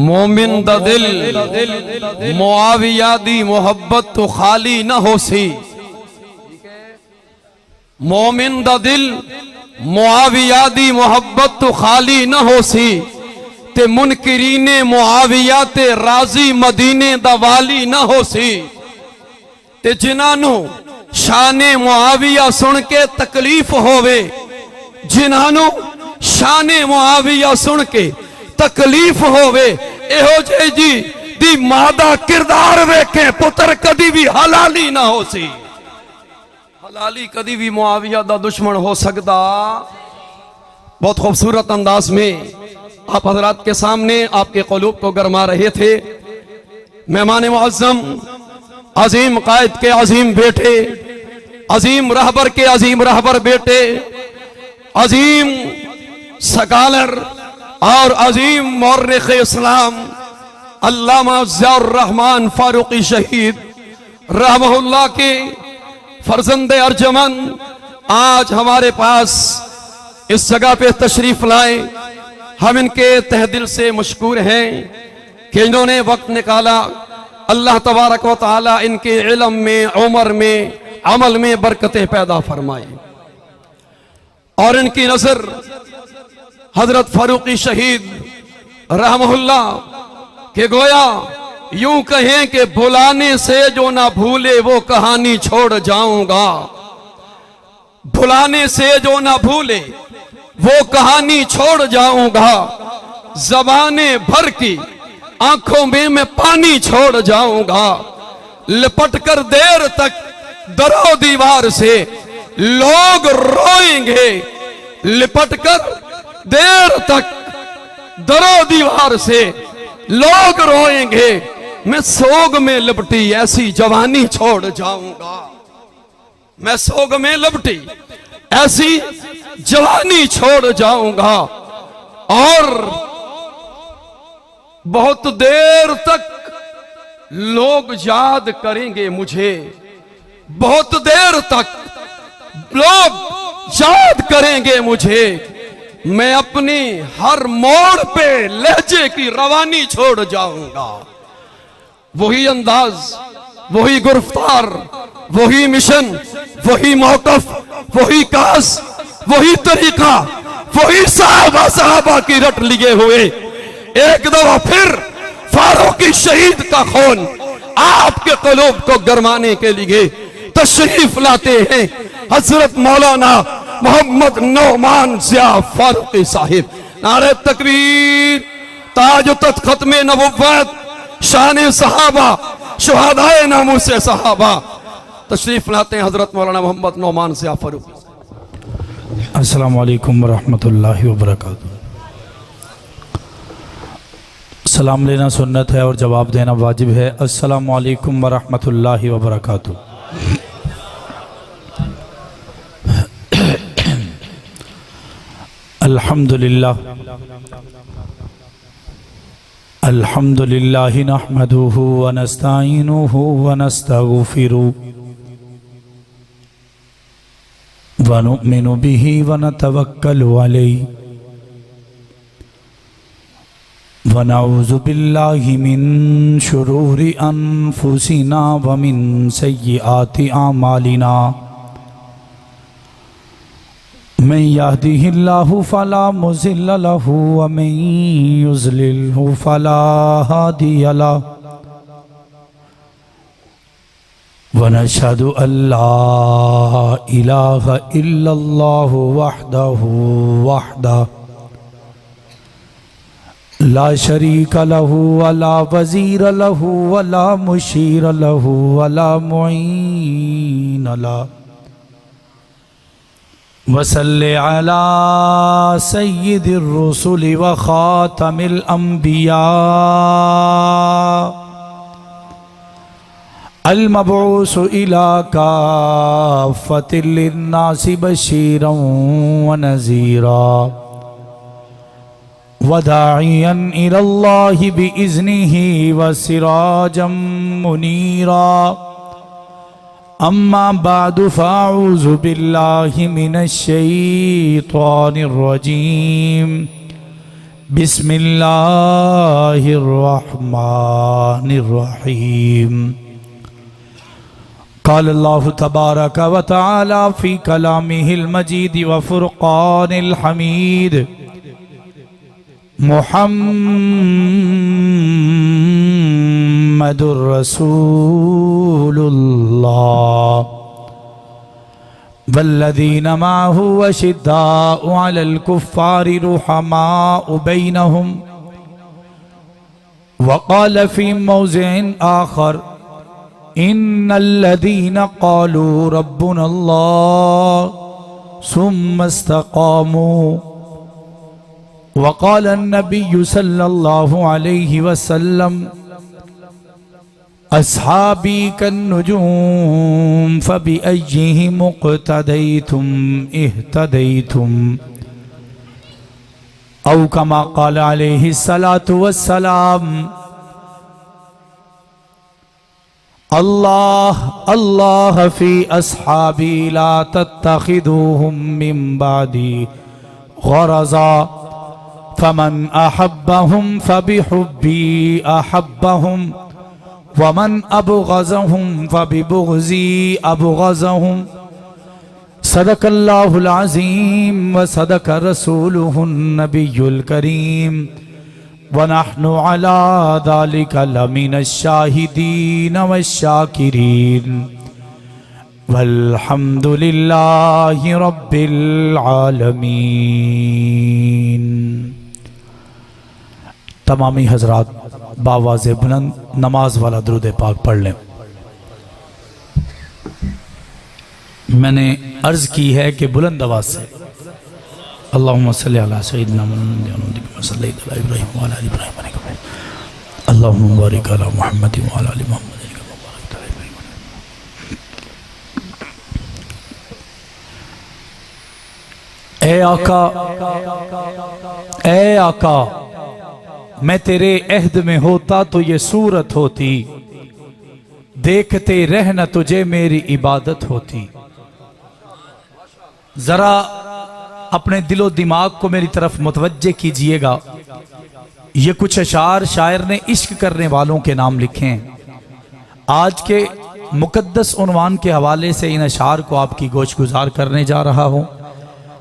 मोमिन दा दिल मुआविया दी मोहब्बत तो खाली न हो सी। मोमिन दा दिल मुआविया दी मोहब्बत तो खाली न हो सी। ते मुनकिरीने मुआविया ते राजी मदीने दा वाली न हो सी। ते जिन्हां शाने मुआविया सुन के तकलीफ होवे, जिन्हां शाने मुआविया सुन के तकलीफ होवे, एहो जे जी दी मां दा किरदार वेखे पुत्र कदी भी हलाली ना हो सी। हलाली कदी भी मुआविया दा दुश्मन हो सकदा। बहुत खूबसूरत अंदाज में आप हजरात के सामने आपके क़ुलूब को गरमा रहे थे। मेहमान मुअज़्ज़म, अजीम कायद के अजीम बेटे, अजीम रहबर के अजीम रहबर बेटे, अजीम स्कॉलर और अजीम मौर्रिख़ इस्लाम अल्लामा ज़ियाउर रहमान फारूकी शहीद रहमहुल्लाह के फर्जंदे अर्जमन आज हमारे पास इस जगह पे तशरीफ लाए। हम इनके तहे दिल से मशकूर हैं कि इन्होंने वक्त निकाला। अल्लाह तबारक व तआला इनके इल्म में, उम्र में, अमल में बरकतें पैदा फरमाए और इनकी नजर हजरत फारूकी शहीद रहमहुल्लाह के गोया यूं कहें कि भुलाने से जो ना भूले वो कहानी छोड़ जाऊंगा। भुलाने से जो ना भूले वो कहानी छोड़ जाऊंगा। ज़बाने भर की आंखों में मैं पानी छोड़ जाऊंगा। लिपट कर देर तक दरो दीवार से लोग रोएंगे। लिपट कर देर तक दरो दीवार से लोग रोएंगे। मैं सोग में लिपटी ऐसी जवानी छोड़ जाऊंगा। मैं सोग में लिपटी ऐसी जवानी छोड़ जाऊंगा और बहुत देर तक लोग याद करेंगे मुझे। बहुत देर तक लोग याद करेंगे मुझे। मैं अपनी हर मोड़ पे लहजे की रवानी छोड़ जाऊंगा। वही अंदाज, वही गिरफ्तार, वही मिशन, वही मौकफ, वही कास, वही तरीका, वही साहबा की रट लिए हुए एक दफा फिर फारूकी शहीद का खून आपके क़ुलूब को गरमाने के लिए तशरीफ लाते हैं हजरत मौलाना मोहम्मद नौमान ज़िया फारूकी साहिब। नारे तकबीर, ताज तख्त खत्मे नबुव्वत, शान सहाबा, शुहदाए नामूसे सहाबा। तशरीफ लाते हैं हजरत मौलाना मोहम्मद नौमान ज़िया फारूकी। अस्सलामु अलैकुम वरहमतुल्लाहि वबरकातुहू। सलाम लेना सुन्नत है और जवाब देना वाजिब है। अस्सलामु अलैकुम वरहमतुल्लाहि वबरकातुहू। अल्हम्दुलिल्लाह अल्हम्दुलिल्लाह नहमदुहु व नस्तईनुहु व नस्तगफिरुहु व नुमिनु बिही व नतवक्कलु अलैहि व नऊज़ु बिल्लाहि मिन शुरूरि अनफुसिना व मिन सय्यिआति आमालिना। मन यहदिहिल्लाहु फला मुज़िल्ल लहु व मन युज़लिल्हु फला हादिय लहु। व नशहदु अल्ला इलाहा इल्लल्लाहु वहदहु ला शरीका लहु वला वज़ीर लहु वला मुशीर लहु वला मुईन लहु। वसल्ले अला सय्यिदिर रुसुलि व खातमिल अंबिया अल मबऊस इला काफ़्फ़तिल लिन्नासि बशीरन व नज़ीरा व दाइयन इलल्लाहि बिइज़्निहि व सिराजम मुनीरा। अम्मा बादु फ़अऊज़ु बिल्लाहि मिनश शैतानिर रजीम। बिस्मिल्लाहिर्रहमानिर्रहीम। क़ाल अल्लाहु तबारक व तआला फ़ी कलामिहिल मजीद व फ़ुरक़ानिल हमीद। मुहम्मदुर रसूलुल्लाह वल्लज़ीना माअहु अशिद्दाउ अलल कुफ़्फ़ारि रुहमाउ बैनहुम। वक़ाल फ़ी मौज़िइन आख़र इन्नल्लज़ीना क़ालू रब्बुनल्लाह सुम्मा इस्तक़ामू। वक़ाल अन्नबिय्यु सल्लल्लाहु अलैहि वसल्लम अस्हाबी कन्नुजूम फ़बिअय्यिहिम इक़्तदैतुम इह्तदैतुम। औ कमा क़ाल अलैहिस्सलातु वस्सलाम। अल्लाह अल्लाह फ़ी अस्हाबी ला तत्तखिदूहुम मिन बादी ग़रज़ा फमन अहब्बहुम फ़बिहुब्बी अहब्बहुम वमन अबग़ज़हुम फ़बिबुग़ज़ी अबग़ज़हुम। सदक़ल्लाहुल अज़ीम व सदक़ रसूलुहुन नबियुल करीम व नहनु अला ज़ालिका लमिनश शाहिदीन वश्शाकिरीन वल्हम्दुलिल्लाहि रब्बिल आलमीन। तमामी हजरात बावाज़े बुलंद नमाज वाला दुरूद पाक पढ़ लें। मैंने अर्ज की है कि बुलंद आवाज से अल्लाहुम्मा सल्ली अला सय्यिदिना मुहम्मद व सल्ली अला इब्राहीम व अला आलि इब्राहीम अल्लाहुम्मा बारिक अला मुहम्मद व अला आलि मुहम्मद। ए आका, ए आका, मैं तेरे अहद में होता तो ये सूरत होती, देखते रहना तुझे मेरी इबादत होती। जरा अपने दिलो दिमाग को मेरी तरफ मुतवज्जे कीजिएगा। ये कुछ अशार शायर ने इश्क करने वालों के नाम लिखे हैं। आज के मुकद्दस उन्वान के हवाले से इन अशार को आपकी गोश गुजार करने जा रहा हूँ।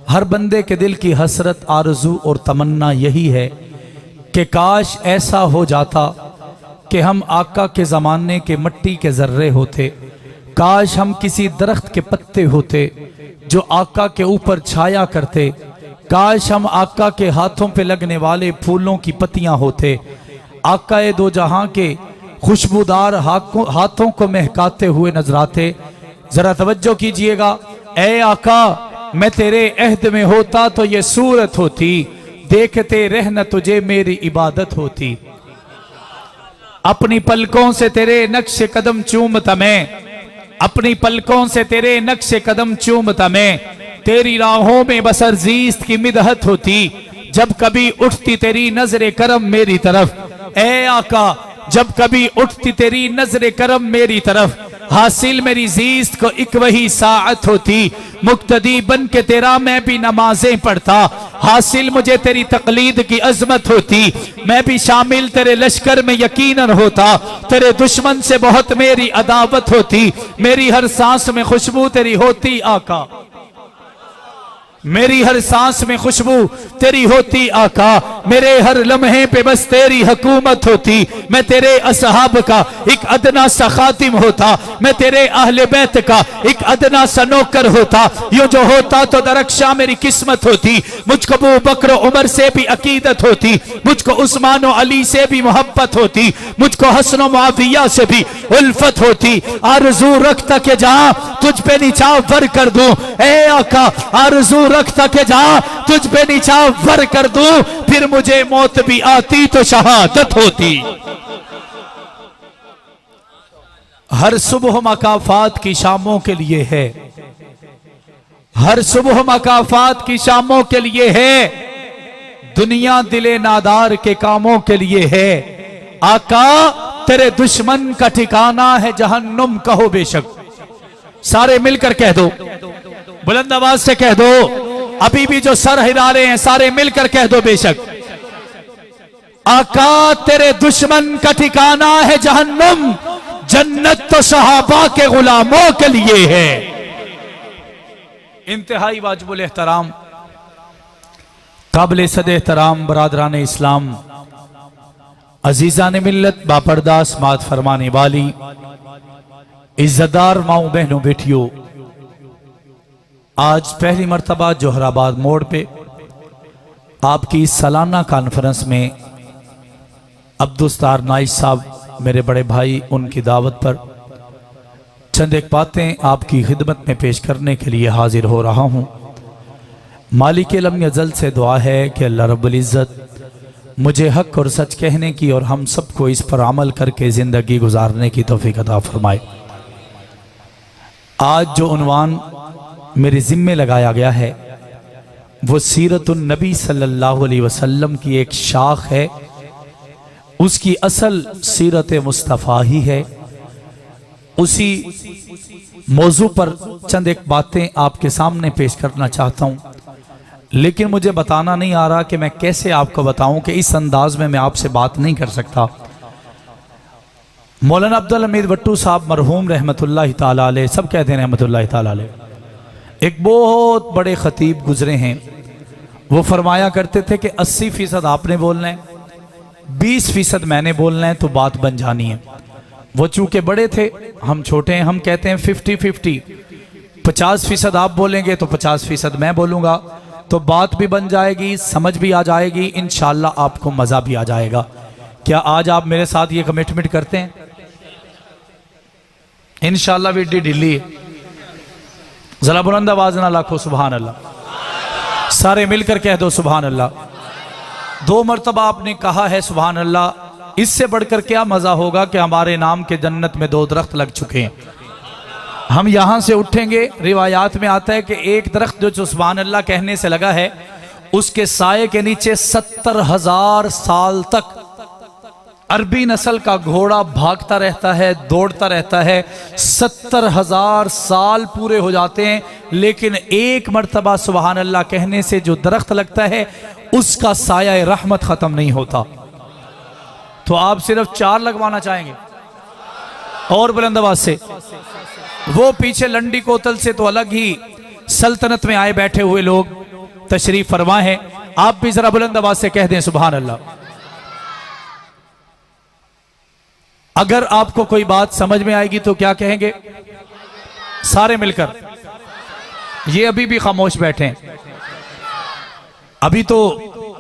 हर बंदे के दिल की हसरत, आरज़ू और तमन्ना यही है कि काश ऐसा हो जाता कि हम आका के ज़माने के मट्टी के ज़र्रे होते। काश हम किसी दरख्त के पत्ते होते जो आका के ऊपर छाया करते। काश हम आका के हाथों पे लगने वाले फूलों की पत्तियां होते। आका ए दो जहां के खुशबूदार हाथों को महकाते हुए नजर आते। जरा तवज्जो कीजिएगा। ए आका, मैं तेरे अहद में होता तो ये सूरत होती, देखते रहना तुझे मेरी इबादत होती। अपनी पलकों से तेरे नक्शे कदम चूमता मैं, अपनी पलकों से तेरे नक्शे कदम चूमता मैं। तेरी राहों में बसर जीस्त की मिदहत होती, जब कभी उठती तेरी नजरे करम मेरी तरफ। ए आका, जब कभी उठती तेरी नजरे करम मेरी तरफ, हासिल मेरी जीस्त को एक वही साअत होती। मुक्तदी बन के तेरा मैं भी नमाजें पढ़ता, हासिल मुझे तेरी तकलीद की अजमत होती। मैं भी शामिल तेरे लश्कर में यकीनन होता, तेरे दुश्मन से बहुत मेरी अदावत होती। मेरी हर सांस में खुशबू तेरी होती आका, मेरी हर सांस में खुशबू तेरी होती आका। मेरे हर लम्हे पे बस तेरी हुकूमत होती। मैं तेरे असहाब का एक अदना सा खातिम होता, मैं तेरे अहले बैत का एक अदना सा नौकर होता। यूं जो होता तो दरख्शा मेरी किस्मत होती। मुझको अबू बकर उमर से भी अकीदत होती, मुझको उस्मान और अली से भी मोहब्बत होती, मुझको हसन मुआविया से भी उल्फत होती। आरज़ू रखता के जहां तुझ पे निछावर कर दूं, ए आका आरज़ू रखता के जा तुझ पे निछावर कर दूं, फिर मुझे मौत भी आती तो शहादत होती। हर सुबह मकाफात की शामों के लिए है, हर सुबह मकाफात की शामों के लिए है। दुनिया दिले नादार के कामों के लिए है। आका, तेरे दुश्मन का ठिकाना है जहन्नुम, कहो बेशक। सारे मिलकर कह दो, बुलंद आवाज से कह दो। अभी भी जो सर हिला रहे हैं सारे मिलकर कह दो बेशक। आका तेरे दुश्मन का ठिकाना है जहन्नुम, जन्नत तो सहाबा के गुलामों के लिए है। इंतहाई वाजिबुल एहतराम, काबिल सद एहतराम बरादरान इस्लाम, अजीजान मिल्लत, बापर्दा समात फरमाने वाली इज्जतदार माओ बहनों बेटियों, आज पहली मर्तबा जोहराबाद मोड़ पे आपकी सालाना कॉन्फ्रेंस में अब्दुस्तार नाइस साहब मेरे बड़े भाई, उनकी दावत पर चंद एक बातें आपकी खिदमत में पेश करने के लिए हाजिर हो रहा हूँ। मालिक लम यज़ल से दुआ है कि अल्लाह रब्बुल इज़्ज़त मुझे हक और सच कहने की और हम सबको इस पर अमल करके ज़िंदगी गुजारने की तौफीक अता फरमाए। आज जो उन्वान मेरे ज़िम्मे लगाया गया है वो सीरतुन नबी सल्लल्लाहु अलैहि वसल्लम की एक शाख है, उसकी असल सीरत मुस्तफ़ा ही है। उसी मौजू पर चंद एक बातें आपके सामने पेश करना चाहता हूँ, लेकिन मुझे बताना नहीं आ रहा कि मैं कैसे आपको बताऊं कि इस अंदाज में मैं आपसे बात नहीं कर सकता। मौलाना अब्दुल हमीद भट्टू साहब मरहूम रहमतुल्लाह ताला अलैह, सब कहते हैं रहमतुल्लाह ताला अलैह, एक बहुत बड़े खतीब गुजरे हैं। वो फरमाया करते थे कि 80% आपने बोलना है, 20% मैंने बोलना है, तो बात बन जानी है। वो चूंकि बड़े थे, हम छोटे हैं, हम कहते हैं 50-50, 50% आप बोलेंगे तो 50% मैं बोलूँगा, तो बात भी बन जाएगी, समझ भी आ जाएगी, इंशाअल्लाह आपको मज़ा भी आ जाएगा। क्या आज आप मेरे साथ ये कमिटमेंट करते हैं? इंशाअल्लाह विड्डी ढिल्ली जरा बुलंद आवाज ना लाखो सुभान अल्लाह, सारे मिलकर कह दो सुभान अल्लाह। 2 मरतबा आपने कहा है सुभान अल्लाह, इससे बढ़कर क्या मजा होगा कि हमारे नाम के जन्नत में 2 दरख्त लग चुके हैं। हम यहां से उठेंगे, रिवायात में आता है कि एक दरख्त जो सुभान अल्लाह कहने से लगा है, उसके साये के नीचे 70,000 साल तक अरबी नस्ल का घोड़ा भागता रहता है, दौड़ता रहता है। 70,000 साल पूरे हो जाते हैं, लेकिन एक मर्तबा सुभान अल्लाह कहने से जो दरख्त लगता है उसका साया रहमत खत्म नहीं होता। तो आप सिर्फ 4 लगवाना चाहेंगे और बुलंद आवाज से। वो पीछे लंडी कोतल से तो अलग ही सल्तनत में आए बैठे हुए लोग तशरीफ फरमा है, आप भी जरा बुलंद आवाज से कह दें सुभान अल्लाह। अगर आपको कोई बात समझ में आएगी तो क्या कहेंगे सारे मिलकर? ये अभी भी खामोश बैठे हैं। अभी तो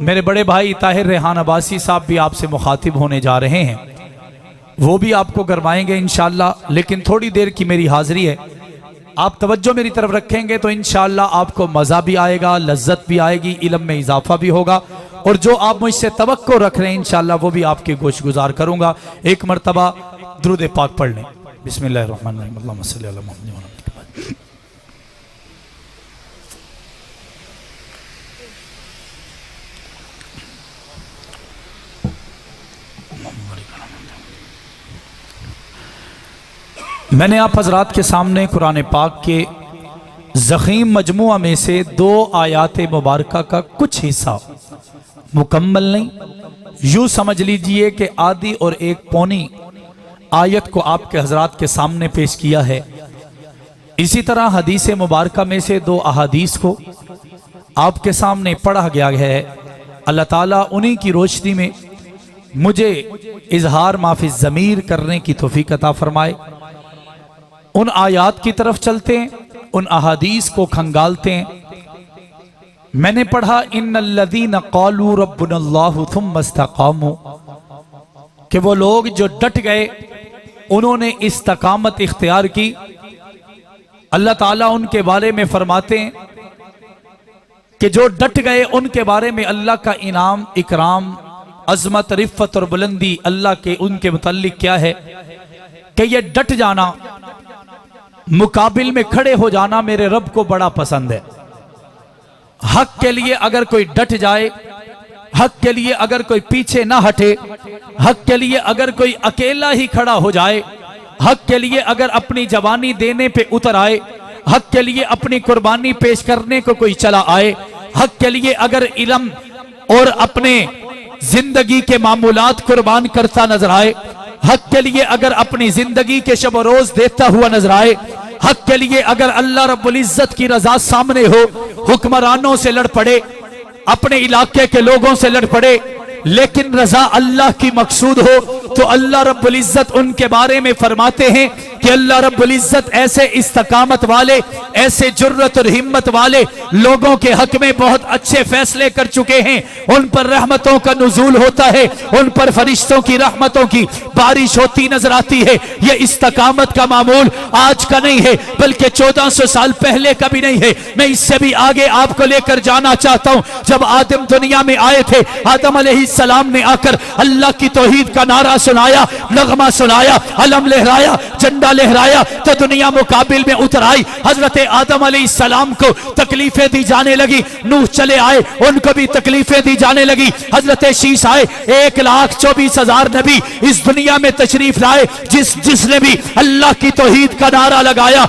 मेरे बड़े भाई ताहिर रेहान अब्बासी साहब भी आपसे मुखातिब होने जा रहे हैं, वो भी आपको करवाएंगे इंशाअल्लाह। लेकिन थोड़ी देर की मेरी हाजिरी है, आप तवज्जो मेरी तरफ रखेंगे तो इंशाअल्लाह आपको मज़ा भी आएगा, लज्जत भी आएगी, इल्म में इजाफा भी होगा, और जो आप मुझसे तवक्को रख रहे हैं इंशाअल्लाह वो भी आपके गोश गुजार करूंगा। एक मरतबा दुरूद पाक पढ़ लें। बिस्मिल्लाहिर्रहमानिर्रहीम, अल्लाहुम्मा सल्ली अला मुहम्मद। मैंने आप हजरात के सामने कुरान पाक के ज़ख़ीम मजमुआ में से 2 आयात मुबारका का कुछ हिस्सा, मुकम्मल नहीं, यूँ समझ लीजिए कि आधी और 1 पौनी आयत को आपके हजरात के सामने पेश किया है। इसी तरह हदीस मुबारका में से 2 अहादीस को आपके सामने पढ़ा गया है। अल्लाह ताला उन्हीं की रोशनी में मुझे इजहार माफी ज़मीर करने की तौफीक अता फरमाए। उन आयात की तरफ चलते हैं, उन अहादीस को खंगालते हैं। मैंने पढ़ा इन्नल्लज़ीना क़ालू रब्बुनल्लाहु थुम्मा इस्तक़ामू, कि वो लोग जो डट गए, उन्होंने इस्तकामत इख्तियार की। अल्लाह ताला उनके बारे में फरमाते हैं कि जो डट गए उनके बारे में अल्लाह का इनाम, इकराम, अजमत, रिफ़त और बुलंदी अल्लाह के उनके मुतल्लिक क्या है कि ये डट जाना, मुकाबिल में खड़े हो जाना मेरे रब को बड़ा पसंद है। हक के लिए अगर कोई डट जाए, हक के लिए अगर कोई पीछे ना हटे, हक के लिए अगर कोई अकेला ही खड़ा हो जाए, हक के लिए अगर अपनी जवानी देने पे उतर आए, हक के लिए अपनी कुर्बानी पेश करने को कोई चला आए, हक के लिए अगर इल्म और अपने जिंदगी के मामूलात कुर्बान करता नजर आए, हक के लिए अगर अपनी जिंदगी के शब रोज देता हुआ नजर आए, हक के लिए अगर अल्लाह रब्बुल इज्जत की रजा सामने हो, हुक्मरानों से लड़ पड़े, अपने इलाके के लोगों से लड़ पड़े, लेकिन रजा अल्लाह की मकसूद हो, तो अल्लाह रब्बुल इज्जत उनके बारे में फरमाते हैं कि अल्लाह रब्बुल इज्जत ऐसे इस्तकामत वाले, ऐसे जुर्रत और हिम्मत वाले लोगों के हक में बहुत अच्छे फैसले कर चुके हैं। उन पर रहमतों का नुज़ूल होता है, उन पर फरिश्तों की रहमतों की बारिश होती नजर आती है। ये इस्तकामत का मामूल आज का नहीं है, बल्कि 1400 साल पहले का भी नहीं है। मैं इससे भी आगे आपको लेकर जाना चाहता हूं। जब आदम दुनिया में आए थे, आदम अलैहिस्सलाम ने आकर अल्लाह की तौहीद का नारा सुनाया, नगमा सुनाया, अलम लहराया, झंडा लहराया, तो दुनिया मुकाबिल में उतर आई। हजरत आदम अलैहिस्सलाम को तकलीफें दी जाने लगी, नूह चले आए, उनको भी तकलीफें दी जाने लगी। हजरत शीश आए, 1,24,000 नबी इस दुनिया में तशरीफ लाए। जिसने भी अल्लाह की तौहीद का नारा लगाया,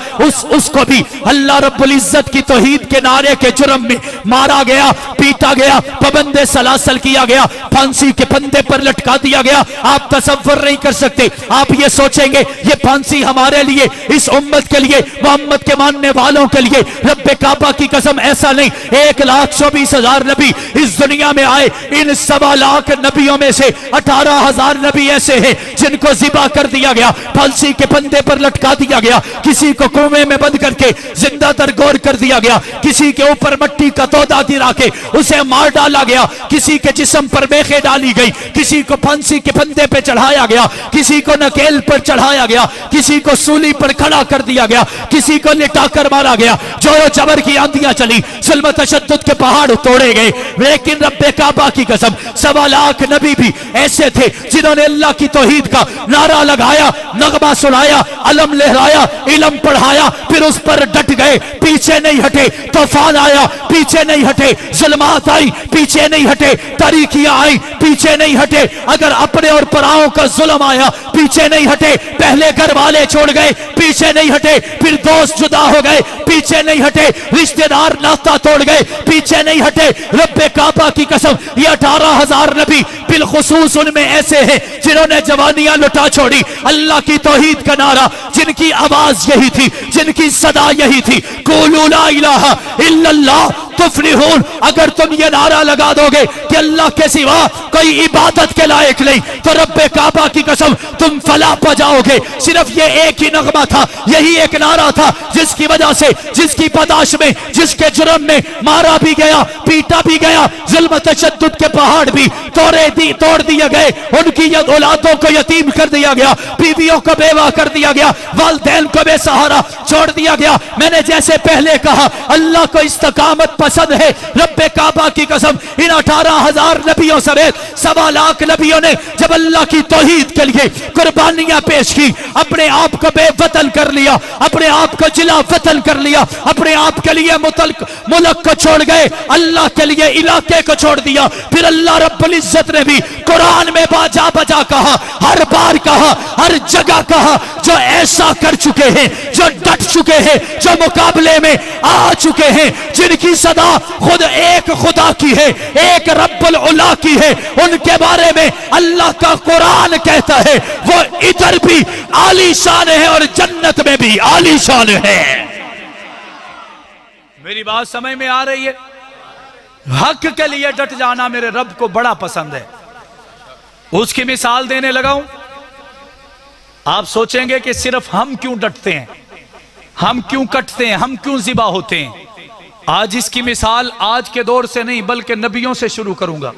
उसको भी अल्लाह रब्बुल इज्जत की तौहीद के नारे के जुर्म में मारा गया, पीटा गया, पाबंदे सलासल किया गया, फांसी के फंदे पर लटका दिया गया। आप तसव्वुर नहीं कर सकते। आप ये सोचेंगे ये फांसी हमारे लिए, इस उम्मत के लिए, मोहम्मद के मानने वालों के लिए। रब्बे काबा की कसम ऐसा नहीं। 1,24,000 नबी इस दुनिया में आए। इन 1.25 लाख नबियों में से 18,000 नबी ऐसे हैं जिनको जिबा कर दिया गया, फांसी के फंदे पर लटका दिया गया, किसी को कुएं में बंद करके जिंदा दरगोर कर दिया गया, किसी के ऊपर मट्टी का तोदा गिरा के उसे मार डाला गया, किसी के जिस्म पर बेखे डाली गई, किसी को फांसी के फंदे पे चढ़ाया गया, किसी को नकेल पर चढ़ाया गया, किसी को सूली पर खड़ा कर दिया गया, किसी को लिटाकर मारा गया, जोरो जबर की आंधियां चली, जुल्म तशद्दुद के पहाड़ तोड़े गए। लेकिन रब्बे काबा की कसम 1.25 लाख नबी भी ऐसे थे जिन्होंने अल्लाह की तौहीद का नारा लगाया, नगमा सुनाया, अलम लहराया, इल्म पढ़ाया, फिर उस पर डट गए, पीछे नहीं हटे। तूफान आया, पीछे नहीं हटे। जुल्मात आई, पीछे नहीं हटे। तारीखियां आई, पीछे नहीं हटे। अगर अपने और पराओं का जुल्म आया, पीछे नहीं हटे। पहले घर वाले छोड़ गए, पीछे नहीं हटे। फिर दोस्त जुदा हो गए, पीछे नहीं हटे। रिश्तेदार नाता तोड़ गए, पीछे नहीं हटे। रब्बे काबा की कसम ये 18,000 नबी बिलखुसूस उनमें ऐसे हैं जिन्होंने जवानियां लुटा छोड़ी। अल्लाह की तौहीद का नारा, जिनकी आवाज यही थी, जिनकी सदा यही थी, कुलू ला इलाहा इल्लल्लाह तुफ्लिहून। अगर तुम ये नारा लगा दोगे कि अल्लाह के सिवा कोई इबादत के लायक नहीं, तो रब्बे काबा की कसम तुम फलाह पा जाओगे। सिर्फ ये एक ही नगमा था, यही एक नारा था जिसकी वजह से, जिसकी पदाश में, जिसके जुर्म में मारा भी गया, पीटा भी गया, जुल्म तशद्दुद के पहाड़ भी तोड़ दिए गए, उनकी औलादों को यतीम कर दिया गया, बीवियों को बेवा कर दिया गया, वालिदैन को बेसहारा छोड़ दिया गया। मैंने जैसे पहले कहा, अल्लाह को इस्तकामत पसंद है। रब्बे काबा की कसम इन 18,000 नबियों समेत 1.25 लाख नबियों ने जब अल्लाह की तौहीद के लिए कुर्बानियां पेश की, अपने आप को बेवतन कर लिया, अपने आप को जिला वतन कर लिया, अपने आप के लिए मुल्क को छोड़ गए, अल्लाह के लिए इलाके को छोड़ दिया। फिर अल्लाह रब्बुल इज्जत ने भी कुरान में बाजा बजा कहा, हर बार कहा, हर जगह कहा, जो ऐसा कर चुके हैं, जो डट चुके हैं, जो मुकाबले में आ चुके हैं, जिनकी सदा खुद एक खुदा की है, एक रब्बुल उला की है, उनके बारे में अल्लाह का कुरान कहता है वो इधर भी आलीशान है और जन्नत में भी आलीशान है। मेरी बात समझ में आ रही है? हक के लिए डट जाना मेरे रब को बड़ा पसंद है। उसकी मिसाल देने लगा हूं। आप सोचेंगे कि सिर्फ हम क्यों डटते हैं, हम क्यों कटते हैं, हम क्यों जिबा होते हैं। आज इसकी मिसाल आज के दौर से नहीं बल्कि नबियों से शुरू करूंगा।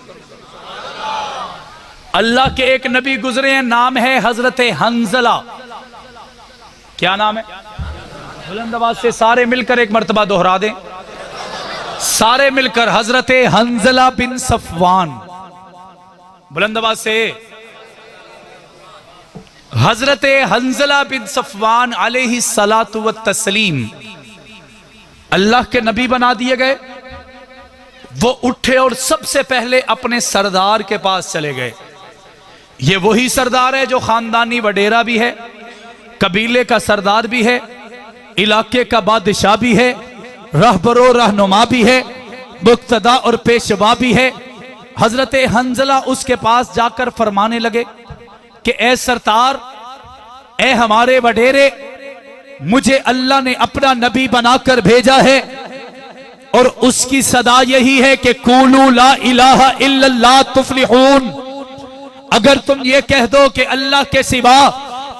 अल्लाह के एक नबी गुजरे हैं, नाम है हजरत हंजला। क्या नाम है? बुलंद आवाज से सारे मिलकर एक मर्तबा दोहरा दें, सारे मिलकर, हजरत हंजला बिन सफवान। बुलंद आवाज से, हजरत हंजला बिन सफवान अलैहि सलातु व तस्लीम अल्लाह के नबी बना दिए गए। वो उठे और सबसे पहले अपने सरदार के पास चले गए। ये वही सरदार है जो खानदानी वडेरा भी है, कबीले का सरदार भी है, इलाके का बादशाह भी है, रहबरो रहनुमा भी है, मुक्तदा और पेशवा भी है, हजरत हंजला उसके पास जाकर फरमाने लगे कि ए सरतार, ए हमारे वडेरे, मुझे अल्लाह ने अपना नबी बनाकर भेजा है और उसकी सदा यही है कि कूलू ला इलाहा इल्लल्लाह तुफलिहून। अगर तुम ये कह दो कि अल्लाह के सिवा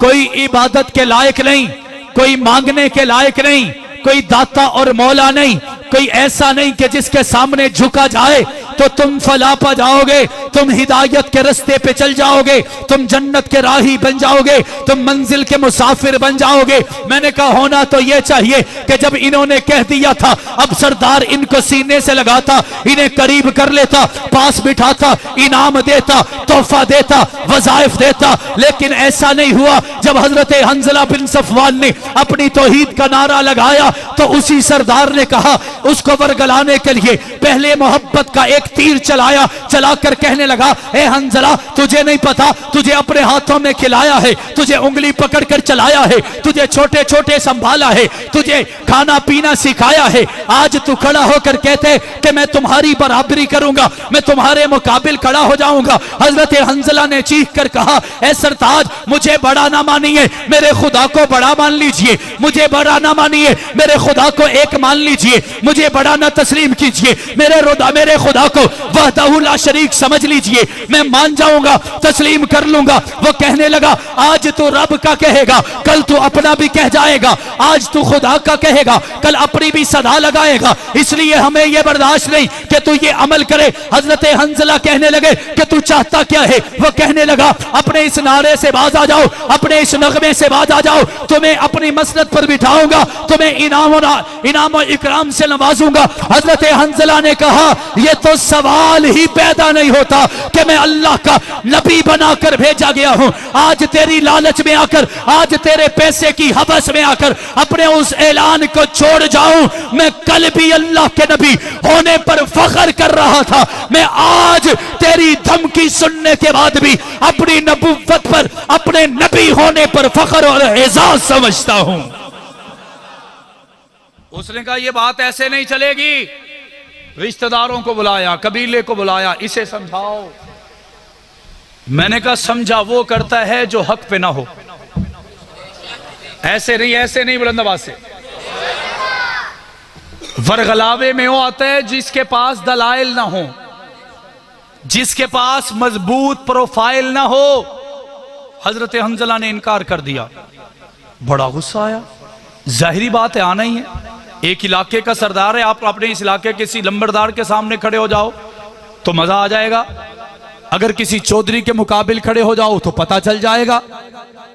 कोई इबादत के लायक नहीं, कोई मांगने के लायक नहीं, कोई दाता और मौला नहीं, कोई ऐसा नहीं कि जिसके सामने झुका जाए, तो तुम फलाह पा जाओगे, तुम हिदायत के रास्ते पे चल जाओगे, तुम जन्नत के राही बन जाओगे, तुम मंजिल के मुसाफिर बन जाओगे। मैंने कहा होना तो यह चाहिए कि जब इन्होंने कह दिया था, अब सरदार इनको सीने से लगाता, इन्हें करीब कर लेता, पास बिठाता, इनाम देता, तोहफा देता, वज़ाइफ देता। लेकिन ऐसा नहीं हुआ। जब हजरत हंजला बिन सफवान ने अपनी तौहीद का नारा लगाया तो उसी सरदार ने कहा, उसको वरगलाने के लिए पहले मोहब्बत का एक तीर चलाया, चलाकर कहने लगा, ए हंजला, तुझे नहीं पता, तुझे अपने हाथों में खिलाया है, तुझे उंगली पकड़कर चलाया है, तुझे छोटे छोटे संभाला है, तुझे खाना पीना सिखाया है। आज तू खड़ा होकर कहते कि मैं तुम्हारी बराबरी करूंगा, मैं तुम्हारे मुकाबिल खड़ा हो जाऊंगा। हजरत हंजला ने चीख कर कहा, ए सरताज, मुझे बड़ा ना मानिए, मेरे खुदा को बड़ा मान लीजिए, मुझे बड़ा ना मानिए, मेरे खुदा को एक मान लीजिए, मुझे बड़ा ना तस्लीम कीजिए, मेरे खुदा को वहदहू ला शरीक समझ लीजिए, मैं मान जाऊंगा, तस्लीम कर लूंगा। वो कहने लगा, आज तू रब का कहेगा, कल तू अपना भी कह जाएगा, आज तू खुदा का कहेगा, कल अपनी भी सदा लगाएगा, इसलिए हमें यह बर्दाश्त नहीं कि तू ये अमल करे। हजरत हंजला कहने लगे कि तू चाहता क्या है? वो कहने लगा, अपने इस नारे से बाज आ जाओ, अपने इस नगमे से बाज आ जाओ, तुम्हें अपनी मसनद पर बिठाऊंगा, तुम्हें इनाम और इकराम से नवाजूंगा। हजरत हंजला ने कहा, यह तो सवाल ही पैदा नहीं होता कि मैं अल्लाह का नबी बनाकर भेजा गया हूं। आज तेरी लालच में आकर, आज तेरे पैसे की हवस में आकर अपने उस ऐलान को छोड़ जाऊं। मैं कल भी अल्लाह के नबी होने पर फख्र कर रहा था, मैं आज तेरी धमकी सुनने के बाद भी अपनी नबुव्वत पर, अपने नबी होने पर फख्र और एजाज समझता हूं। उसने कहा, यह बात ऐसे नहीं चलेगी। रिश्तेदारों को बुलाया, कबीले को बुलाया, इसे समझाओ। मैंने कहा, समझा वो करता है जो हक पे ना हो। ऐसे नहीं बुलंद आवाज से। वरगलावे में वो आता है जिसके पास दलाइल ना हो, जिसके पास मजबूत प्रोफाइल ना हो। हजरत हंजला ने इनकार कर दिया, बड़ा गुस्सा आया। जाहिरी बात है, आना ही है, एक इलाके का सरदार है, आप अपने इस इलाके के किसी लंबरदार के सामने खड़े हो जाओ तो मजा आ जाएगा, अगर किसी चौधरी के मुकाबिल खड़े हो जाओ तो पता चल जाएगा।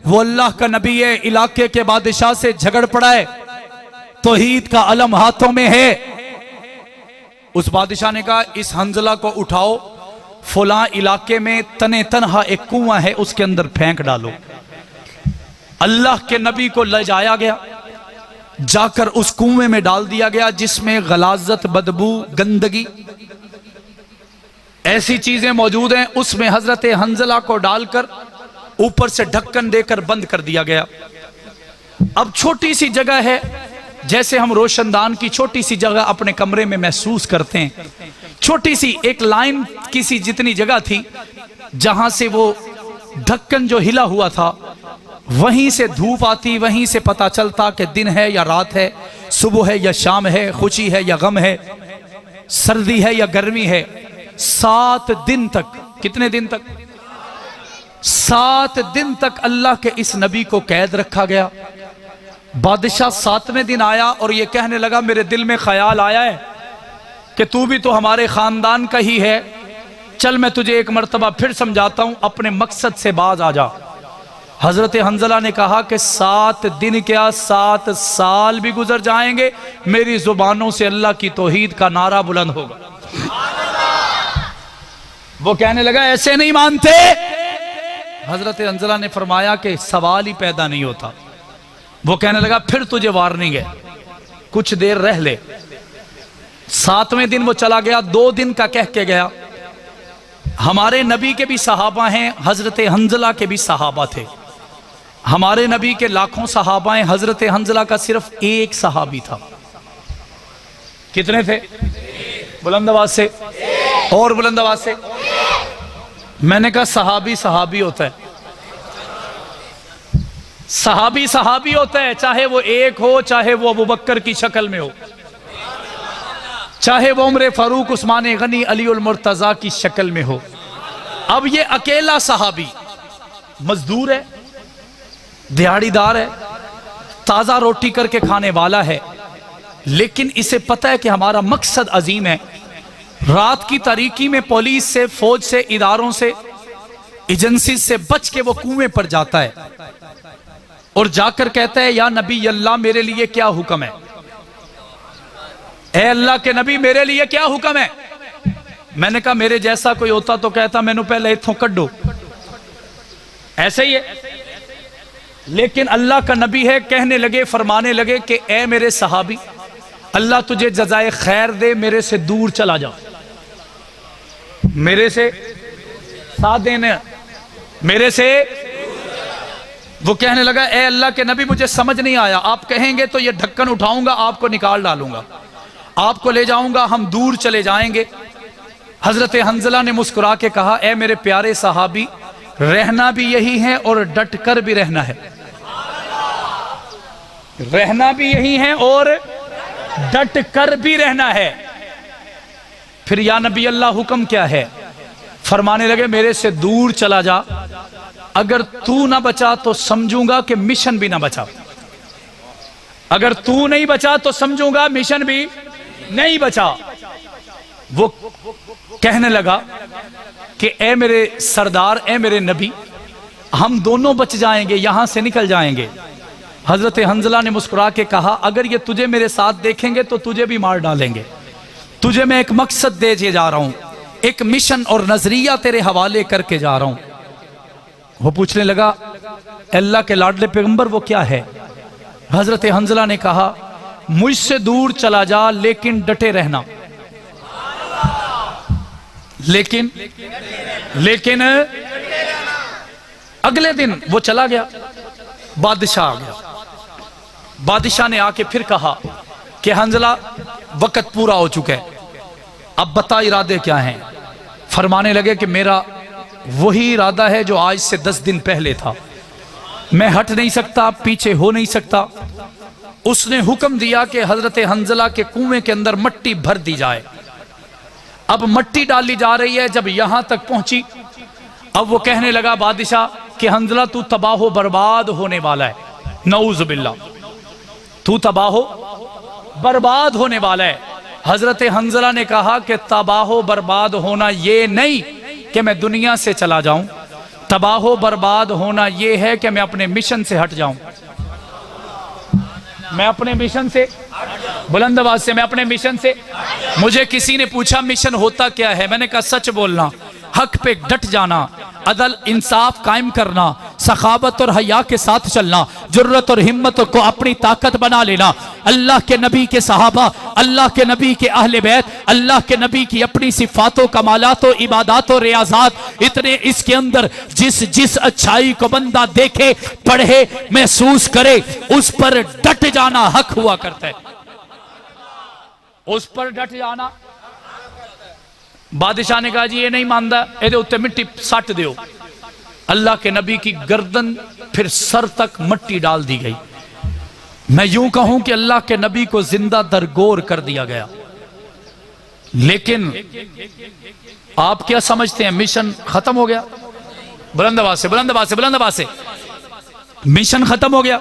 वो अल्लाह का नबी है, इलाके के बादशाह से झगड़ पड़ा है, तौहीद का अलम हाथों में है। उस बादशाह ने कहा, इस हंजला को उठाओ, फलां इलाके में तने तनहा एक कुआं है, उसके अंदर फेंक डालो। अल्लाह के नबी को ले जाया गया, जाकर उस कुएं में डाल दिया गया जिसमें गलाजत, बदबू, गंदगी ऐसी चीजें मौजूद हैं। उसमें हजरत हंजला को डालकर ऊपर से ढक्कन देकर बंद कर दिया गया। अब छोटी सी जगह है, जैसे हम रोशनदान की छोटी सी जगह अपने कमरे में महसूस करते हैं, छोटी सी एक लाइन किसी जितनी जगह थी, जहां से वो ढक्कन जो हिला हुआ था, वहीं से धूप आती, वहीं से पता चलता कि दिन है या रात है, सुबह है या शाम है, खुशी है या गम है, सर्दी है या गर्मी है। 7 दिन तक, कितने दिन तक? 7 दिन तक अल्लाह के इस नबी को कैद रखा गया। बादशाह 7वें दिन आया और यह कहने लगा, मेरे दिल में ख्याल आया है कि तू भी तो हमारे खानदान का ही है, चल मैं तुझे एक मर्तबा फिर समझाता हूं, अपने मकसद से बाज आ जा। हजरत हंजला ने कहा कि 7 दिन क्या, 7 साल भी गुजर जाएंगे, मेरी जुबानों से अल्लाह की तौहीद का नारा बुलंद होगा। वो कहने लगा, ऐसे नहीं मानते। हजरत हंजला ने फरमाया कि सवाल ही पैदा नहीं होता। वो कहने लगा, फिर तुझे वार्निंग है, कुछ देर रह ले। 7वें दिन वो चला गया, 2 दिन का कह के गया। हमारे नबी के भी सहाबा हैं, हजरत हंजला के भी सहाबा थे। हमारे नबी के लाखों सहाबा हैं, हजरत हंजला का सिर्फ एक सहाबी था। कितने थे? बुलंद आवाज से और बुलंद आवाज से। मैंने कहा सहाबी सहाबी होता है, सहाबी सहाबी होता है, चाहे वो एक हो, चाहे वो अबू बकर की शक्ल में हो, चाहे वो उमर फारूक उस्मान गनी अली उल मुर्तजा की शक्ल में हो। अब ये अकेला सहाबी मजदूर है, दिहाड़ीदार है, ताजा रोटी करके खाने वाला है, लेकिन इसे पता है कि हमारा मकसद अजीम है। रात की तारीकी में पुलिस से, फौज से, इदारों से, एजेंसी से बच के वो कुएं पर जाता है और जाकर कहता है, या नबी अल्लाह मेरे लिए क्या हुक्म है, ए अल्लाह के नबी मेरे लिए क्या हुक्म है। मैंने कहा मेरे जैसा कोई होता तो कहता मैनू पहले इथों कड्डो, ऐसे ही है। लेकिन अल्लाह का नबी है, कहने लगे, फरमाने लगे कि ए मेरे सहाबी, अल्लाह तुझे जज़ाए खैर दे, मेरे से दूर चला जा, मेरे से साथ देने, मेरे से। वो कहने लगा, ए अल्लाह के नबी मुझे समझ नहीं आया, आप कहेंगे तो ये ढक्कन उठाऊंगा, आपको निकाल डालूंगा, आपको ले जाऊंगा, हम दूर चले जाएंगे। हजरत हंजला ने मुस्कुरा के कहा, ए मेरे प्यारे सहाबी, रहना भी यही है और डट कर भी रहना है, रहना भी यही है और डट कर भी रहना है। फिर या नबी अल्लाह हुक्म क्या है? फरमाने लगे, मेरे से दूर चला जा, अगर तू ना बचा तो समझूंगा कि मिशन भी ना बचा, अगर तू नहीं बचा तो समझूंगा मिशन भी नहीं बचा। वो कहने लगा कि ए मेरे सरदार, ए मेरे नबी, हम दोनों बच जाएंगे, यहां से निकल जाएंगे। हजरत हंजला ने मुस्कुरा के कहा, अगर ये तुझे मेरे साथ देखेंगे तो तुझे भी मार डालेंगे, तुझे मैं एक मकसद दे जा रहा हूं, एक मिशन और नजरिया तेरे हवाले करके जा रहा हूं। वो पूछने लगा, अल्लाह के लाडले पैगंबर वो क्या है? हजरत हंजला ने कहा, मुझसे दूर चला जा लेकिन डटे रहना, लेकिन अगले दिन वो चला गया, बादशाह आ गया। बादशाह ने आके फिर कहा कि हंजला वक्त पूरा हो चुका है, अब बता इरादे क्या हैं। फरमाने लगे कि मेरा वही इरादा है जो आज से 10 दिन पहले था, मैं हट नहीं सकता, पीछे हो नहीं सकता। उसने हुक्म दिया कि हजरत हंजला के कुएं के अंदर मट्टी भर दी जाए। अब मट्टी डाली जा रही है, जब यहां तक पहुंची, अब वो कहने लगा बादशाह कि हंजला तू तबाह बर्बाद होने वाला है, नऊज़ बिल्लाह, तू तबाह बर्बाद होने वाला है। हजरत हंजला ने कहा कि तबाह बर्बाद होना ये नहीं कि मैं दुनिया से चला जाऊं, तबाह बर्बाद होना ये है कि मैं अपने मिशन से हट जाऊं, मैं अपने मिशन से, बुलंद आवाज से, मैं अपने मिशन से। मुझे किसी ने पूछा मिशन होता क्या है, मैंने कहा सच बोलना, हक पे डट जाना, अदल इंसाफ कायम करना, सखावत और हया के साथ चलना, जुर्रत और हिम्मत को अपनी ताकत बना लेना, अल्लाह के नबी के सहाबा, अल्लाह के नबी के अहले बैत, अल्लाह के नबी की अपनी सिफातों, कमालातों, इबादातों, रियाजात, इतने इसके अंदर जिस अच्छाई को बंदा देखे, पढ़े, महसूस करे, उस पर डट जाना हक हुआ करता है, उस पर डट जाना। बादशाह ने कहा, जी ये नहीं मानता, ਇਹਦੇ ਉੱਤੇ मिट्टी सट दियो। अल्लाह के नबी की गर्दन फिर सर तक मट्टी डाल दी गई। मैं यूं कहूं कि अल्लाह के नबी को जिंदा दरगोर कर दिया गया। लेकिन आप क्या समझते हैं, मिशन खत्म हो गया? बुलंद आवाज से, बुलंद आवाज से, बुलंद आवाज से, मिशन खत्म हो गया।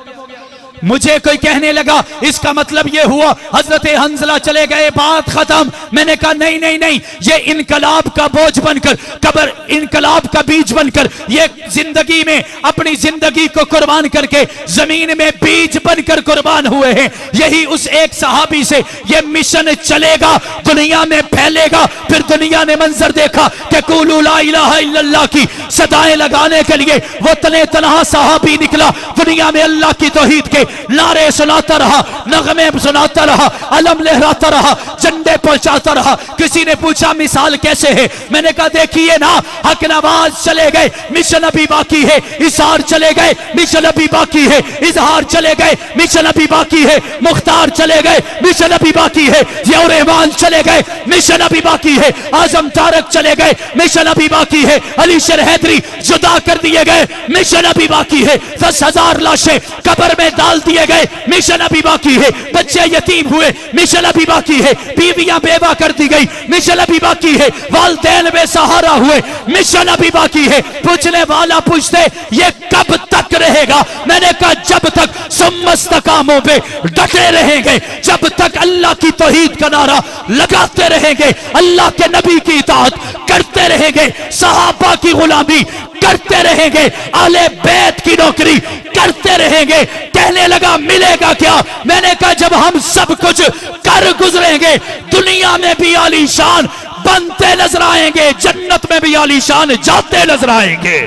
मुझे कोई कहने लगा इसका मतलब ये हुआ हजरत हंजला चले गए, बात खत्म। मैंने कहा नहीं नहीं नहीं, ये इनकलाब का बोझ बनकर, कबर इनकलाब का बीज बनकर, ये जिंदगी में अपनी जिंदगी को कुर्बान करके जमीन में बीज बनकर कुर्बान हुए हैं। यही उस एक सहाबी से ये मिशन चलेगा, दुनिया में फैलेगा। फिर दुनिया ने मंजर देखा कि कुलू ला इलाहा इल्लल्लाह की सदाएं लगाने के लिए वो तने तनहा सहाबी निकला, दुनिया में अल्लाह की तौहीद के नारे सुनाता रहा, नगमे सुनाता रहा, अलम लहराता रहा, झंडे पहुंचाता रहा। किसी ने पूछा मिसाल कैसे है? मैंने कहा देखिए ना, हक नवाज चले गए, मिशन अभी बाकी है। इसार चले गए, मिशन अभी बाकी है। इजहार चले गए, मिशन अभी बाकी है। मुख्तार चले गए, मिशन अभी बाकी है। जियाउर रहमान चले गए, मिशन अभी बाकी है। आजम तारक चले गए, मिशन अभी बाकी है। अली शेर हैदरी जुदा कर दिए गए, मिशन अभी बाकी है। 10,000 लाशें कब्र में डाल दिए गए, मिशन अभी बाकी है। बच्चे यतीम हुए, मिशन अभी बाकी है। बीवियां बेवा कर दी गई, मिशन अभी बाकी है। वालिदैन बेसहारा हुए, मिशन अभी बाकी है। पूछने वाला पूछते ये कब तक रहेगा? मैंने कहा जब तक सुम्मस्तकामों पे डटे रहेंगे, जब तक अल्लाह की तौहीद का नारा लगाते रहेंगे, अल्लाह के नबी की इताअत करते रहेंगे, सहाबा की गुलामी करते रहेंगे, आले बैत की नौकरी करते रहेंगे। कहने लगा मिलेगा क्या? मैंने कहा जब हम सब कुछ कर गुजरेंगे, दुनिया में भी आलीशान बनते नजर आएंगे, जन्नत में भी आलीशान जाते नजर आएंगे।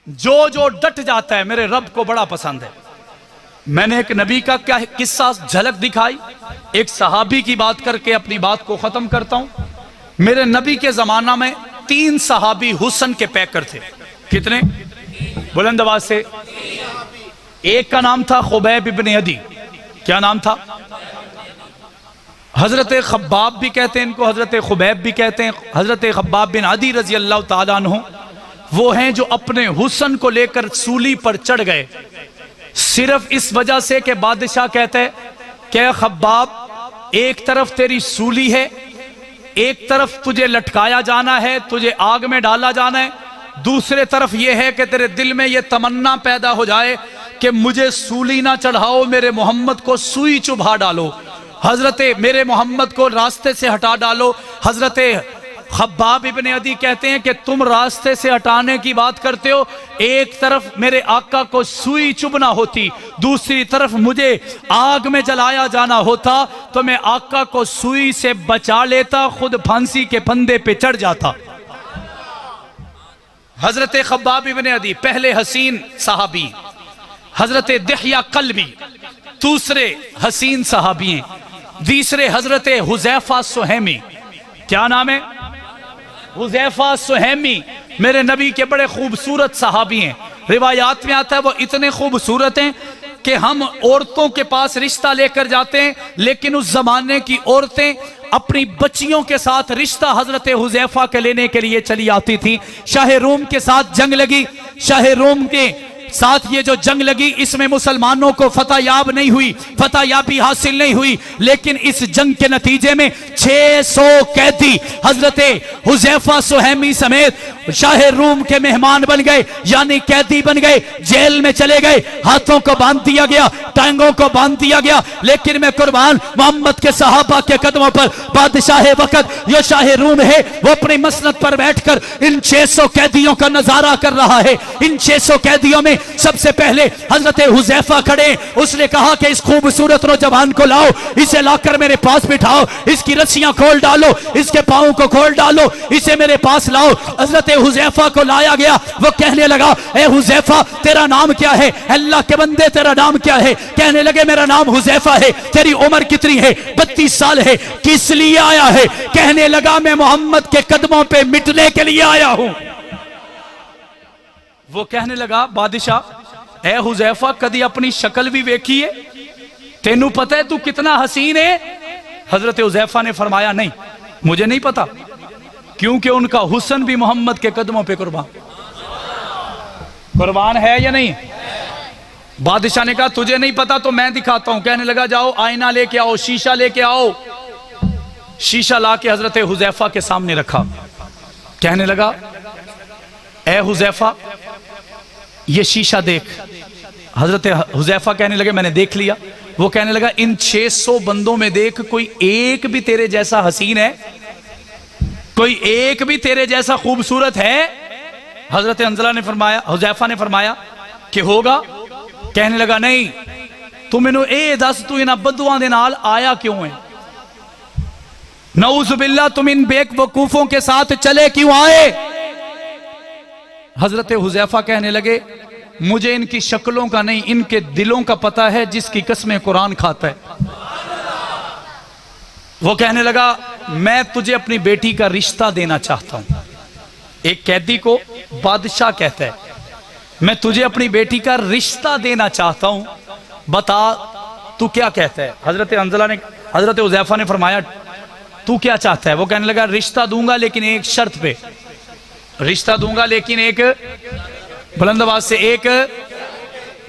जो जो डट जाता है मेरे रब को बड़ा पसंद है। मैंने एक नबी का क्या किस्सा झलक दिखाई, एक सहाबी की बात करके अपनी बात को खत्म करता हूं। मेरे नबी के जमाना में 3 सहाबी हुस्न के पैकर थे। कितने? बुलंद आवाज से। एक का नाम था खुबैब इब्न अदी। क्या नाम था? हजरत खब्बाब भी कहते हैं इनको, हजरत खुबैब भी कहते हैं। हजरत खब्बाब बिन अदी रजी अल्लाह तआला अन्हु वो हैं जो अपने हुस्न को लेकर सूली पर चढ़ गए, सिर्फ इस वजह से कि बादशाह कहते हैं कि खब्बाब एक तरफ तेरी सूली है, एक तरफ तुझे लटकाया जाना है, तुझे आग में डाला जाना है, दूसरे तरफ यह है कि तेरे दिल में यह तमन्ना पैदा हो जाए कि मुझे सूली ना चढ़ाओ, मेरे मोहम्मद को सुई चुभा डालो, हजरत मेरे मोहम्मद को रास्ते से हटा डालो। हजरत खब्बाब इब्न अदी कहते हैं कि तुम रास्ते से हटाने की बात करते हो, एक तरफ मेरे आका को सुई चुभना होती, दूसरी तरफ मुझे आग में जलाया जाना होता, तो मैं आका को सुई से बचा लेता, खुद फांसी के फंदे पे चढ़ जाता। हजरत खब्बाब इब्न अदी पहले हसीन सहाबी, हजरत दिहया कल्बी दूसरे हसीन सहाबी हैं, तीसरे हजरत हुजैफा सुहैमी। क्या नाम है? हुजैफा सुहैमी मेरे नबी के बड़े खूबसूरत सहाबी हैं। रिवायात में आता है वो इतने खूबसूरत हैं कि हम औरतों के पास रिश्ता लेकर जाते हैं, लेकिन उस जमाने की औरतें अपनी बच्चियों के साथ रिश्ता हजरत हुजैफा के लेने के लिए चली आती थी। शाह रोम के साथ जंग लगी, शाह रोम के साथ ये जो जंग लगी इसमें मुसलमानों को फतहयाब नहीं हुई, फतहयाबी हासिल नहीं हुई, लेकिन इस जंग के नतीजे में 600 कैदी हजरत हुजैफा सुहैमी समेत शाह रूम के मेहमान बन गए, यानी कैदी बन गए, जेल में चले गए, हाथों को बांध दिया गया, टांगों को बांध दिया गया। लेकिन मैं कुर्बान मोहम्मद के सहाबा के कदमों पर बादशाह वक्त जो शाह रूम है वो अपनी मसनद पर बैठकर इन 600 कैदियों का नजारा कर रहा है। इन 600 कैदियों में सबसे पहले हजरत हुजैफा खड़े, उसने कहा कि इस खूबसूरत नौजवान को लाओ, इसे लाकर मेरे पास बिठाओ, इसकी रस्सियां खोल डालो, इसके पांव को खोल डालो, इसे मेरे पास लाओ। हजरत हुजैफा को लाया गया, वो कहने लगा ए हुजैफा तेरा नाम क्या है? अल्लाह के बंदे तेरा नाम क्या है? कहने लगे मेरा नाम हुजैफा है। तेरी उम्र कितनी है? 32 साल है। किस लिए आया है? कहने लगा मैं मोहम्मद के कदमों पे मिटने के लिए आया हूं। वो कहने लगा बादशाह ए हुजैफा कदी अपनी शक्ल भी वेखी है? तेनू पता है तू कितना हसीन है? हजरत हुजैफा ने फरमाया नहीं मुझे नहीं पता, क्योंकि उनका हुस्न भी मोहम्मद के कदमों पे कुर्बान है या नहीं? बादशाह ने कहा तुझे नहीं पता तो मैं दिखाता हूं। कहने लगा जाओ आईना लेके आओ, शीशा लेके आओ। शीशा लाके हजरत हुजैफा के सामने रखा। कहने लगा ए हुजैफा ये शीशा देख। हजरत हुजैफा कहने लगे मैंने देख लिया। वो कहने लगा इन 600 बंदों में देख कोई एक भी तेरे जैसा हसीन है? कोई एक भी तेरे जैसा खूबसूरत है? हजरत हंजला ने फरमाया, हुजैफा ने फरमाया कि होगा। कहने लगा नहीं तू मैनू ए दस तू इन्हां बद्दुआं दे नाल आया क्यों है? नऊजुबिल्लाह तुम इन बेवकूफों के साथ चले क्यों आए? हजरत हुजैफा कहने लगे मुझे इनकी शक्लों का नहीं, इनके दिलों का पता है, जिसकी कसमें कुरान खाता है। वो कहने लगा, मैं तुझे अपनी बेटी का रिश्ता देना चाहता हूं। एक कैदी को बादशाह कहता है, मैं तुझे अपनी बेटी का रिश्ता देना चाहता हूं, बता तू क्या कहता है। हजरत हुज़ैफा ने फरमाया, तू क्या चाहता है। वो कहने लगा, रिश्ता दूंगा लेकिन एक शर्त पे, रिश्ता दूंगा लेकिन एक, बुलंद आवाज से, एक,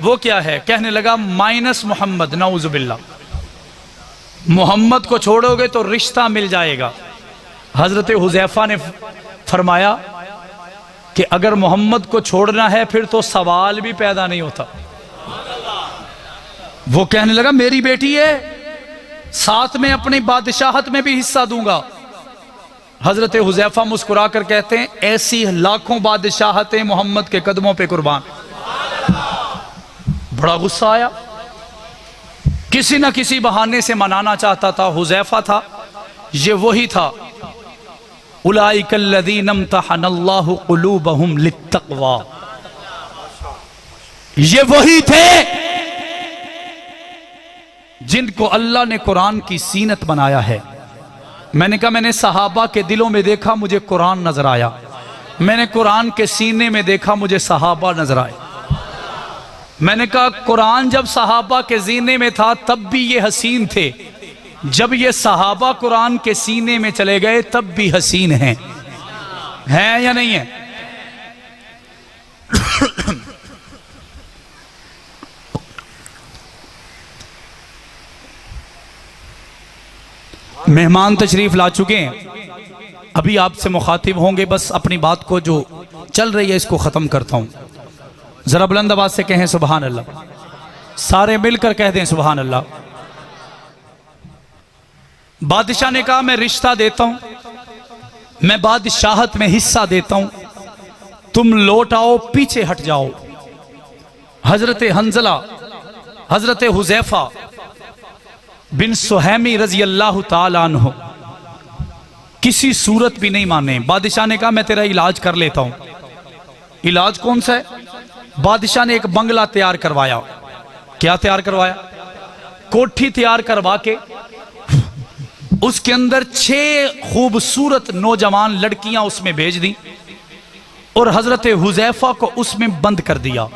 वो क्या है। कहने लगा, माइनस मोहम्मद, नाउजुबिल्लाह, मोहम्मद को छोड़ोगे तो रिश्ता मिल जाएगा। हजरत हुज़ैफा ने फरमाया कि अगर मोहम्मद को छोड़ना है फिर तो सवाल भी पैदा नहीं होता। वो कहने लगा, मेरी बेटी है, साथ में अपनी बादशाहत में भी हिस्सा दूंगा। हजरत हुज़ैफा मुस्कुरा कर कहते हैं, ऐसी लाखों बादशाहतें मोहम्मद के कदमों पे कुर्बान। बड़ा गुस्सा आया, किसी ना किसी बहाने से मनाना चाहता था। हुज़ैफा था, ये वही था, उलाइकल्लज़ीना इम्तहनल्लाहु क़ुलूबहुम लित्तक़वा, ये वही थे जिनको अल्लाह ने कुरान की सीनत बनाया है। मैंने कहा, मैंने सहाबा के दिलों में देखा, मुझे कुरान नजर आया। मैंने कुरान के सीने में देखा, मुझे सहाबा नजर आए। मैंने कहा, कुरान जब सहाबा के सीने में था तब भी ये हसीन थे, जब ये सहाबा कुरान के सीने में चले गए तब भी हसीन हैं। हैं या नहीं है? मेहमान तशरीफ ला चुके हैं, अभी आपसे मुखातिब होंगे। बस अपनी बात को जो चल रही है इसको खत्म करता हूं। जरा बुलंद आवाज से कहें सुभान अल्लाह, सारे मिलकर कह दें सुभान अल्लाह। बादशाह ने कहा, मैं रिश्ता देता हूं, मैं बादशाहत में हिस्सा देता हूं, तुम लौट आओ, पीछे हट जाओ। हजरत हंजला, हजरत हुज़ैफा बिन सुहैमी रजी अल्लाह ताला अन्हु किसी सूरत भी नहीं माने। बादशाह ने कहा, मैं तेरा इलाज कर लेता हूं। इलाज कौन सा है? बादशाह ने एक बंगला तैयार करवाया। क्या तैयार करवाया? कोठी तैयार करवा के उसके अंदर 6 खूबसूरत नौजवान लड़कियां उसमें भेज दी और हजरत हुज़ैफा को उसमें बंद कर दिया।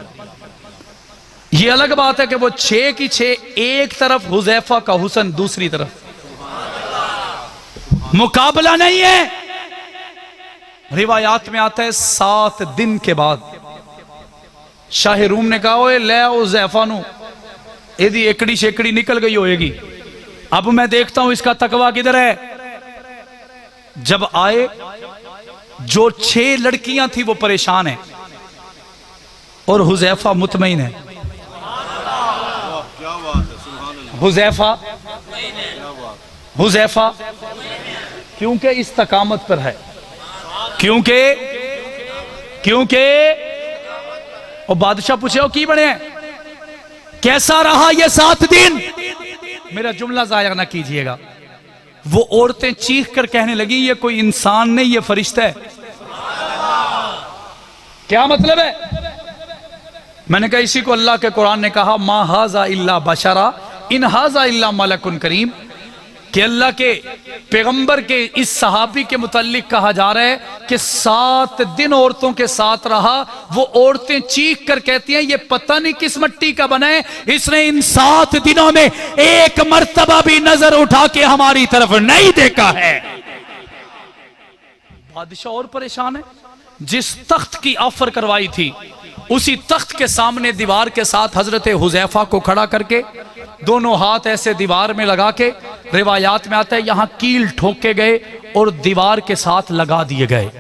यह अलग बात है कि वो 6 की 6, एक तरफ हुज़ैफा का हुस्न, दूसरी तरफ, मुकाबला नहीं है। रिवायात में आता है 7 दिन के बाद शाह रूम ने कहा, ओए ले हुज़ैफा नु एदी एकड़ी शेकड़ी निकल गई होएगी, अब मैं देखता हूं इसका तकवा किधर है। जब आए, जो 6 लड़कियां थी वो परेशान है और हुज़ैफा मुतमईन है। हुज़ैफा क्योंकि इस्तकामत पर है, क्योंकि और बादशाह पूछे, हो की बने, कैसा रहा ये 7 दिन? मेरा जुमला जाया ना कीजिएगा। वो औरतें चीख कर कहने लगी, ये कोई इंसान नहीं, ये फरिश्ता है। क्या मतलब है? मैंने कहा, इसी को अल्लाह के कुरान ने कहा, मा हाजा इल्ला बशरा इन हाजा इल्ला मलकुन करीम, कि अल्लाह के पैगंबर के इस सहाबी के मुताल्लिक कहा जा रहा है कि 7 दिन औरतों के साथ रहा। वो औरतें चीख कर कहती हैं, ये पता नहीं किस मिट्टी का बना है, इसने इन 7 दिनों में एक मर्तबा भी नजर उठा के हमारी तरफ नहीं देखा है। बादशाह और परेशान है। जिस तख्त की ऑफर करवाई थी उसी तख्त के सामने दीवार के साथ हजरत हुज़ैफा को खड़ा करके दोनों हाथ ऐसे दीवार में लगा के, रिवायात में आता है यहां कील ठोके गए और दीवार के साथ लगा दिए गए,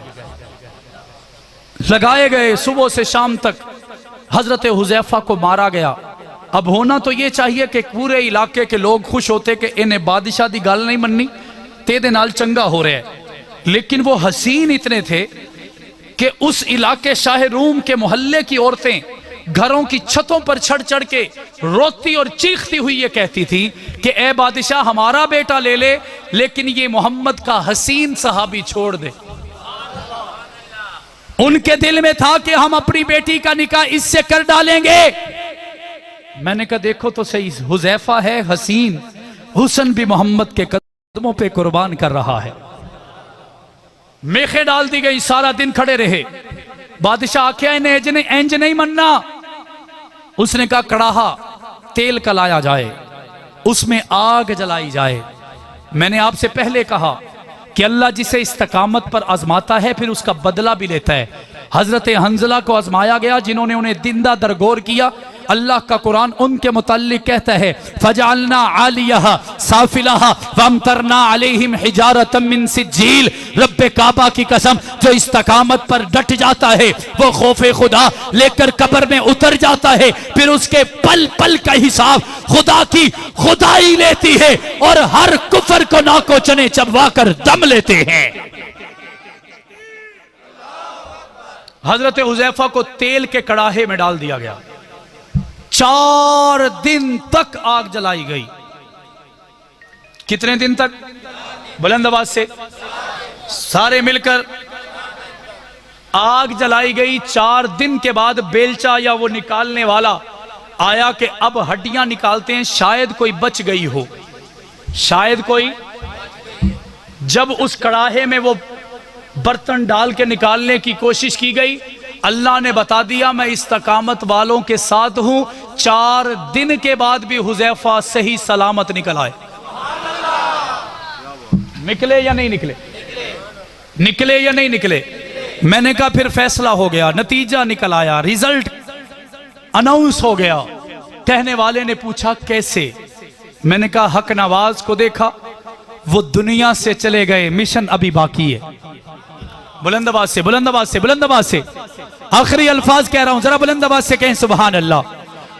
लगाए गए। सुबह से शाम तक हजरत हुज़ैफा को मारा गया। अब होना तो यह चाहिए कि पूरे इलाके के लोग खुश होते कि इन्हें बादशाह दी गल नहीं मननी, तेरे नाल चंगा हो रहा है। लेकिन वो हसीन इतने थे कि उस इलाके शाह रूम के मोहल्ले की औरतें घरों की छतों पर चढ़ चढ़ के रोती और चीखती हुई ये कहती थी कि ए बादशाह, हमारा बेटा ले ले, लेकिन ये मोहम्मद का हसीन सहाबी छोड़ दे। उनके दिल में था कि हम अपनी बेटी का निकाह इससे कर डालेंगे। मैंने कहा देखो तो सही, हुजैफा है हसीन, हुसन भी मोहम्मद के कदमों पे कुर्बान कर रहा है। मेखे डाल दी गई, सारा दिन खड़े रहे। बादशाह आख्या इन्हें इंज नहीं मनना। उसने कहा कड़ाहा तेल का लाया जाए, उसमें आग जलाई जाए। मैंने आपसे पहले कहा कि अल्लाह जिसे इस्तकामत पर आजमाता है फिर उसका बदला भी लेता है। हजरत हंजला को आजमाया गया, जिन्होंने उन्हें जिंदा दरगोर किया। अल्लाह का कुरान उनके मुताल्लिक कहता है फजालना आलियहा साफिलहा वमतरना अलैहिम हिजारतम मिन सिज्जील। रब्बे काबा की कसम, जो इस्तकामत पर डट जाता है वो खौफे खुदा लेकर कब्र में उतर जाता है, फिर उसके पल पल का हिसाब खुदा की खुदाई लेती है और हर कुफर को नाको चने चबवा कर दम लेते हैं। हजरत हुजैफा को तेल के कड़ाहे में डाल दिया गया। 4 दिन तक आग जलाई गई। कितने दिन तक? बुलंद आवाज से सारे मिलकर आग जलाई गई। 4 दिन के बाद बेलचा या वो निकालने वाला आया कि अब हड्डियां निकालते हैं, शायद कोई बच गई हो, शायद कोई। जब उस कड़ाहे में वो बर्तन डाल के निकालने की कोशिश की गई, अल्लाह ने बता दिया मैं इस्तकामत वालों के साथ हूं। 4 दिन के बाद भी हुजैफा सही सलामत निकल आए। निकले या नहीं निकले? निकले या नहीं निकले? मैंने कहा फिर फैसला हो गया, नतीजा निकल आया, रिजल्ट अनाउंस हो गया। कहने वाले ने पूछा कैसे? मैंने कहा हक नवाज को देखा, वो दुनिया से चले गए, मिशन अभी बाकी है। बुलंद आवाज से, बुलंद आवाज से, बुलंद आवाज से आखिरी अल्फाज कह रहा हूं, जरा बुलंद आवाज से कहें सुभान अल्लाह,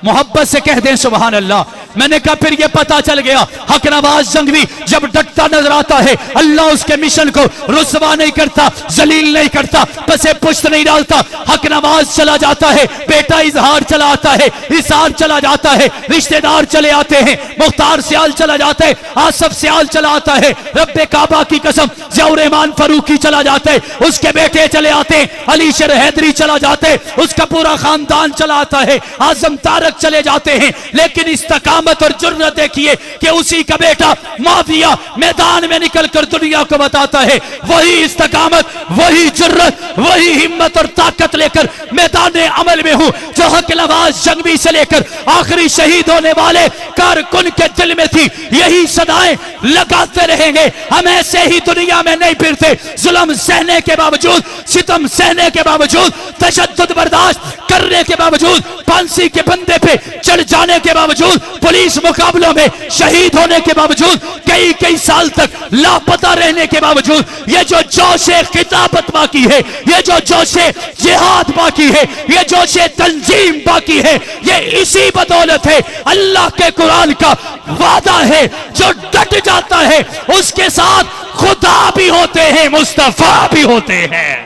मोहब्बत से कह दें सुभान अल्लाह। मैंने कहा फिर ये पता चल गया हक नवाज जंगवी जब डटता नजर आता है, अल्लाह उसके मिशन को रुस्वा नहीं करता, जलील नहीं करता, पसे पुश्त नहीं डालता। हक नवाज चला जाता है, बेटा इजहार चला आता है, इसार चला जाता है, रिश्तेदार चले आते हैं, मुख्तार सियाल चला जाता है, आसफ सियाल चला आता है, रब्बे काबा की कसम ज़ियाउर रहमान फारूकी चला जाता है, उसके बेटे चले आते हैं, अली शेर हैदरी चला जाते हैं, उसका पूरा खानदान चला आता है, आजम तारक चले जाते हैं। लेकिन इस्तकामत और जुर्रत देखिए कि उसी का बेटा मुआविया मैदान में निकलकर दुनिया को बताता है, वही इस्तकामत, वही जुर्रत, वही हिम्मत और ताकत लेकर मैदान अमल में हूं जो हक नवाज जंगवी से लेकर आखिरी शहीद होने वाले कारकुन के दिल में थी। यही सदाएं लगाते रहेंगे। हम ऐसे ही दुनिया में नहीं फिरते, जुल्म सहने के बावजूद, सितम सहने के बावजूद, तशद्दुद बर्दाश्त करने के बावजूद, फांसी के बंदे पे चढ़ जाने के बावजूद, पुलिस मुकाबलों में शहीद होने के बावजूद, कई कई साल तक लापता रहने के बावजूद, ये जो जोशे खिताबत बाकी है, ये जो जोशे जिहाद बाकी है, ये जोशे तंजीम बाकी है, ये इसी बदौलत है। अल्लाह के कुरान का वादा है, जो डट जाता है उसके साथ खुदा भी होते हैं, मुस्तफा भी होते हैं।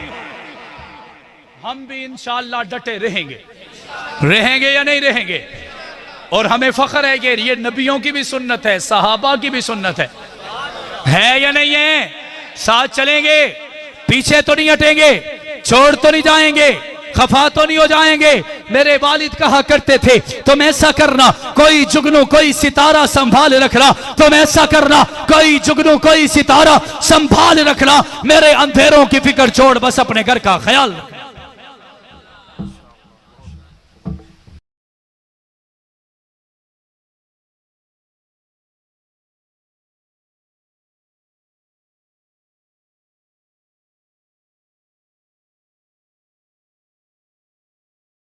हम भी इंशाअल्लाह डटे रहेंगे। रहेंगे या नहीं रहेंगे? और हमें फख्र है कि ये नबियों की भी सुन्नत है, सहाबा की भी सुन्नत है या नहीं है? साथ चलेंगे, पीछे तो नहीं हटेंगे, छोड़ तो नहीं जाएंगे, खफा तो नहीं हो जाएंगे। मेरे वालिद कहा करते थे तुम ऐसा करना, कोई जुगनू कोई सितारा संभाल रखना, तुम ऐसा करना, कोई जुगनू कोई सितारा संभाल रखना। मेरे अंधेरों की फिक्र छोड़ बस अपने घर का ख्याल रखना।